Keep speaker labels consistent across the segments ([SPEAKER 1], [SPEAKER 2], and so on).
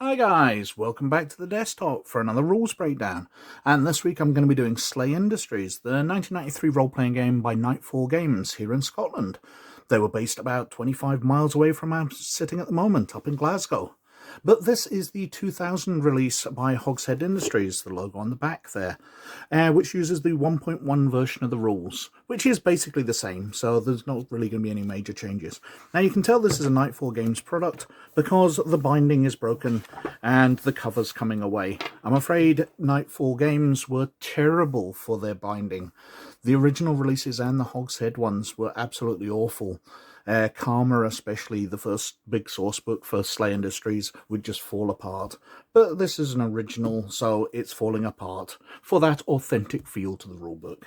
[SPEAKER 1] Hi guys, welcome back to the desktop for another rules breakdown. And this week I'm going to be doing SLA Industries, the 1993 role-playing game by Nightfall Games here in Scotland. They were based about 25 miles away from where I'm sitting at the moment, up in Glasgow. But this is the 2000 release by SLA Industries, the logo on the back there, which uses the 1.1 version of the rules, which is basically the same, so there's not really going to be any major changes. Now you can tell this is a Nightfall Games product because the binding is broken and the cover's coming away. I'm afraid Nightfall Games were terrible for their binding. The original releases and the Hogshead ones were absolutely awful. Karma, especially the first big source book for SLA Industries, would just fall apart. But this is an original, so it's falling apart for that authentic feel to the rulebook.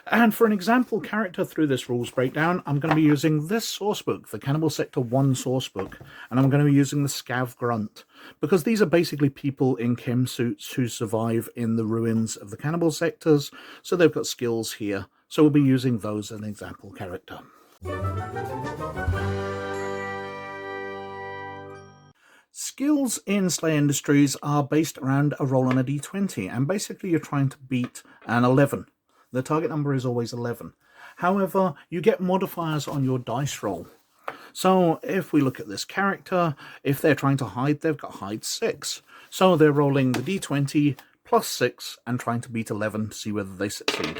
[SPEAKER 1] And for an example character through this rules breakdown, I'm going to be using this sourcebook, the Cannibal Sector 1 sourcebook, and I'm going to be using the Scav Grunt, because these are basically people in chem suits who survive in the ruins of the Cannibal Sectors, so they've got skills here, so we'll be using those as an example character. Skills in SLA Industries are based around a roll on a d20, and basically you're trying to beat an 11. The target number is always 11. However, you get modifiers on your dice roll. So if we look at this character, if they're trying to hide, they've got hide 6. So they're rolling the d20 plus 6 and trying to beat 11 to see whether they succeed.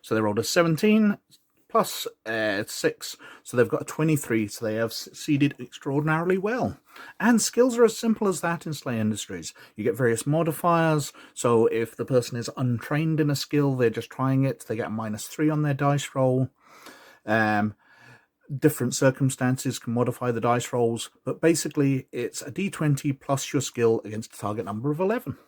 [SPEAKER 1] So they rolled a 17 plus 6, so they've got a 23, so they have succeeded extraordinarily well. And skills are as simple as that in SLA Industries. You get various modifiers, so if the person is untrained in a skill, they're just trying it, they get a -3 on their dice roll. Different circumstances can modify the dice rolls, but basically it's a d20 plus your skill against a target number of 11.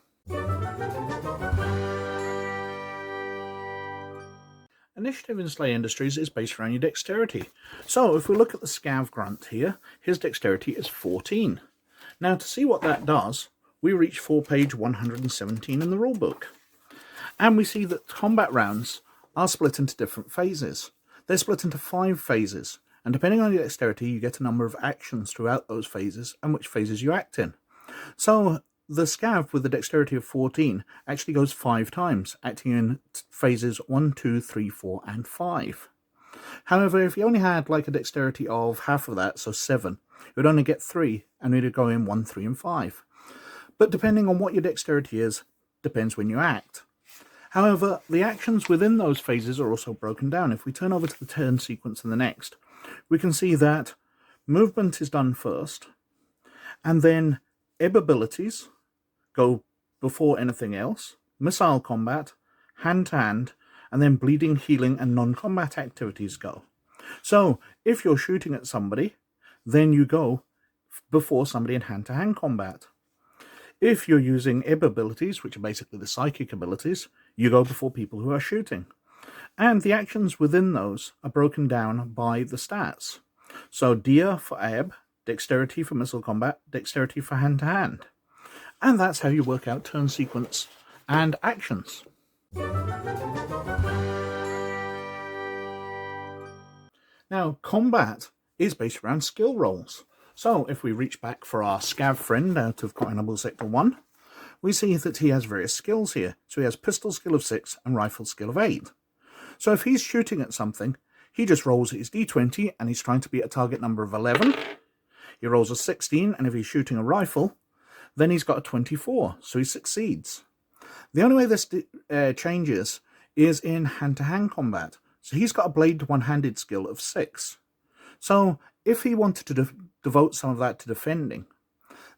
[SPEAKER 1] Initiative in SLA Industries is based around your dexterity. So if we look at the Scav Grunt here, his dexterity is 14. Now to see what that does, we reach for page 117 in the rulebook. And we see that combat rounds are split into different phases. They're split into 5 phases, and depending on your dexterity, you get a number of actions throughout those phases and which phases you act in. So the Scav with the dexterity of 14 actually goes 5 times, acting in phases 1, 2, 3, 4, and 5. However, if you only had like a dexterity of half of that, so 7, you would only get 3, and it would go in 1, 3, and 5. But depending on what your dexterity is, depends when you act. However, the actions within those phases are also broken down. If we turn over to the turn sequence in the next, we can see that movement is done first, and then ebb abilities go before anything else, missile combat, hand-to-hand, and then bleeding, healing, and non-combat activities go. So, if you're shooting at somebody, then you go before somebody in hand-to-hand combat. If you're using ebb abilities, which are basically the psychic abilities, you go before people who are shooting. And the actions within those are broken down by the stats. So, Dia for ebb, dexterity for missile combat, dexterity for hand-to-hand. And that's how you work out turn sequence and actions. Now, combat is based around skill rolls. So if we reach back for our Scav friend out of Cannibal Sector 1, we see that he has various skills here. So he has pistol skill of 6 and rifle skill of 8. So if he's shooting at something, he just rolls his d20 and he's trying to beat a target number of 11. He rolls a 16, and if he's shooting a rifle, then he's got a 24, so he succeeds. The only way this changes is in hand-to-hand combat. So he's got a blade one-handed skill of 6. So if he wanted to devote some of that to defending,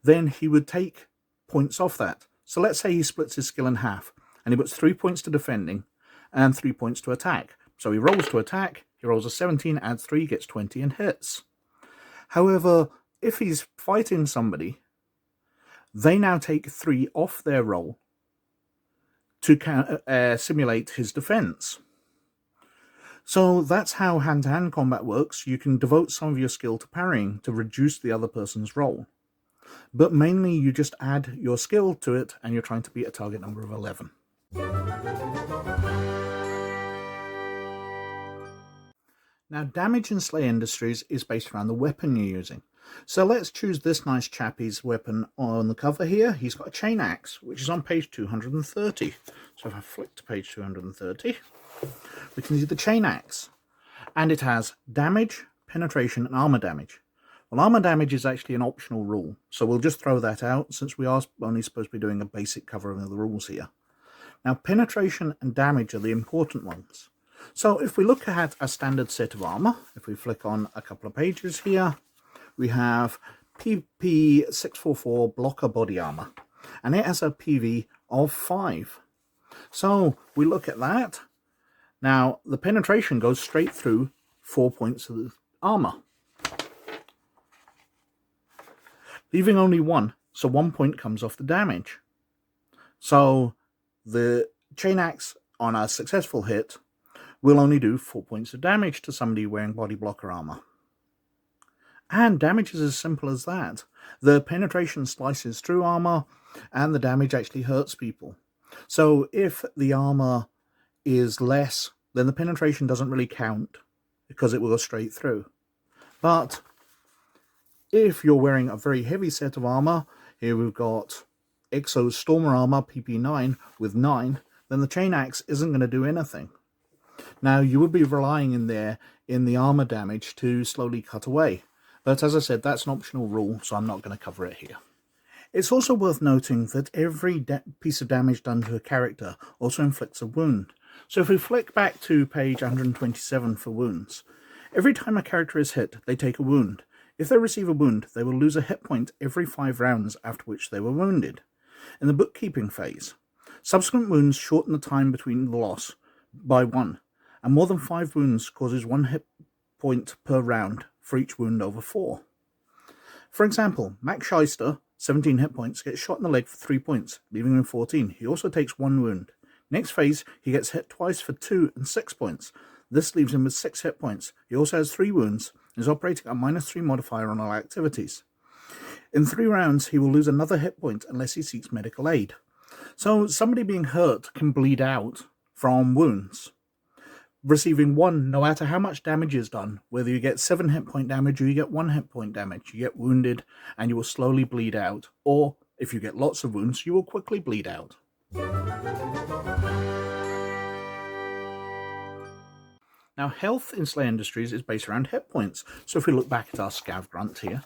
[SPEAKER 1] then he would take points off that. So let's say he splits his skill in half, and he puts 3 points to defending and 3 points to attack. So he rolls to attack, he rolls a 17, adds 3, gets 20, and hits. However, if he's fighting somebody, they now take 3 off their roll to simulate his defense. So that's how hand-to-hand combat works. You can devote some of your skill to parrying to reduce the other person's roll. But mainly you just add your skill to it and you're trying to beat a target number of 11. Now, damage in SLA Industries is based around the weapon you're using. So let's choose this nice chappie's weapon on the cover here. He's got a chain axe, which is on page 230. So if I flick to page 230, we can see the chain axe. And it has damage, penetration, and armor damage. Well, armor damage is actually an optional rule, so we'll just throw that out since we are only supposed to be doing a basic covering of the rules here. Now, penetration and damage are the important ones. So if we look at a standard set of armor, if we flick on a couple of pages here, we have PP644 blocker body armor, and it has a PV of 5. So we look at that. Now, the penetration goes straight through 4 points of the armor, leaving only 1, so 1 point comes off the damage. So the chain axe on a successful hit will only do 4 points of damage to somebody wearing body blocker armor. And damage is as simple as that. The penetration slices through armor, and the damage actually hurts people. So if the armor is less, then the penetration doesn't really count because it will go straight through. But if you're wearing a very heavy set of armor, here we've got Exo's Stormer Armor PP9 with 9, then the chain axe isn't going to do anything. Now, you would be relying in the armor damage to slowly cut away. But as I said, that's an optional rule, so I'm not going to cover it here. It's also worth noting that every piece of damage done to a character also inflicts a wound. So if we flick back to page 127 for wounds, every time a character is hit, they take a wound. If they receive a wound, they will lose a hit point every 5 rounds after which they were wounded. In the bookkeeping phase, subsequent wounds shorten the time between the loss by 1, and more than 5 wounds causes 1 hit point per round for each wound over 4. For example, Max Shyster, 17 hit points, gets shot in the leg for 3 points, leaving him 14. He also takes 1 wound. Next phase, he gets hit twice for 2 and 6 points. This leaves him with 6 hit points. He also has 3 wounds and is operating a -3 modifier on all activities. In 3 rounds, he will lose another hit point unless he seeks medical aid. So somebody being hurt can bleed out from wounds, receiving 1 no matter how much damage is done. Whether you get 7 hit point damage or you get 1 hit point damage, you get wounded and you will slowly bleed out. Or if you get lots of wounds, you will quickly bleed out. Now, health in SLA Industries is based around hit points. So if we look back at our Scav Grunt here,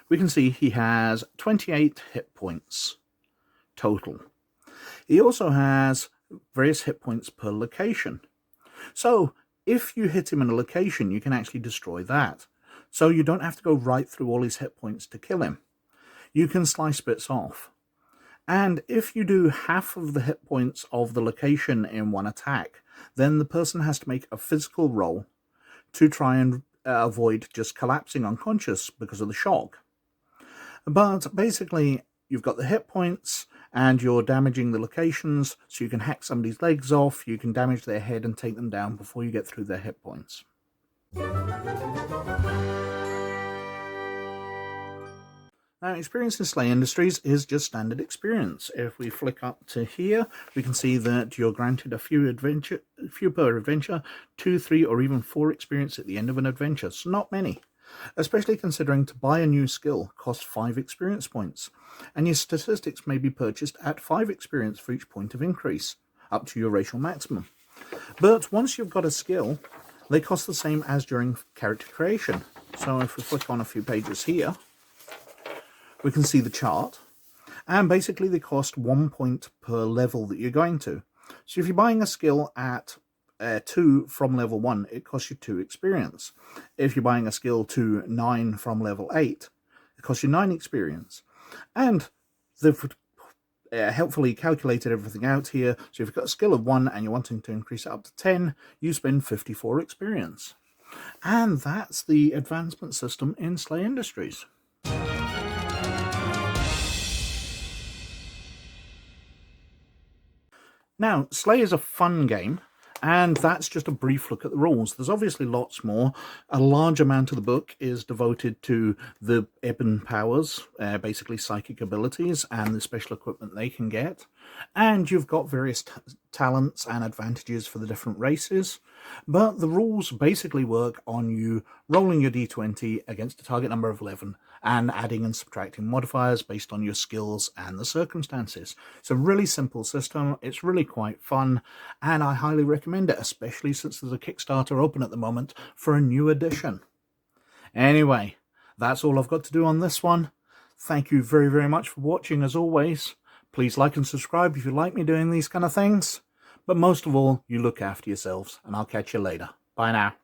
[SPEAKER 1] we can see he has 28 hit points total. He also has various hit points per location. So if you hit him in a location, you can actually destroy that. So you don't have to go right through all his hit points to kill him. You can slice bits off. And if you do half of the hit points of the location in one attack, then the person has to make a physical roll to try and avoid just collapsing unconscious because of the shock. But basically, you've got the hit points and you're damaging the locations, so you can hack somebody's legs off, you can damage their head and take them down before you get through their hit points. Now, experience in SLA Industries is just standard experience. If we flick up to here, we can see that you're granted a few per adventure, 2, 3, or even 4 experience at the end of an adventure, so not many. Especially considering to buy a new skill costs 5 experience points, and your statistics may be purchased at 5 experience for each point of increase, up to your racial maximum. But once you've got a skill, they cost the same as during character creation. So if we flick on a few pages here, we can see the chart, and basically they cost 1 point per level that you're going to. So if you're buying a skill at 2 from level 1, it costs you 2 experience. If you're buying a skill to 9 from level 8, it costs you 9 experience. And they've helpfully calculated everything out here. So if you've got a skill of 1 and you're wanting to increase it up to 10, you spend 54 experience. And that's the advancement system in SLA Industries. Now, SLA is a fun game, and that's just a brief look at the rules. There's obviously lots more. A large amount of the book is devoted to the ebon powers, basically psychic abilities, and the special equipment they can get. And you've got various talents and advantages for the different races. But the rules basically work on you rolling your d20 against a target number of 11 and adding and subtracting modifiers based on your skills and the circumstances. It's a really simple system, it's really quite fun, and I highly recommend it, especially since there's a Kickstarter open at the moment for a new edition. Anyway, that's all I've got to do on this one. Thank you very, very much for watching as always. Please like and subscribe if you like me doing these kind of things. But most of all, you look after yourselves, and I'll catch you later. Bye now.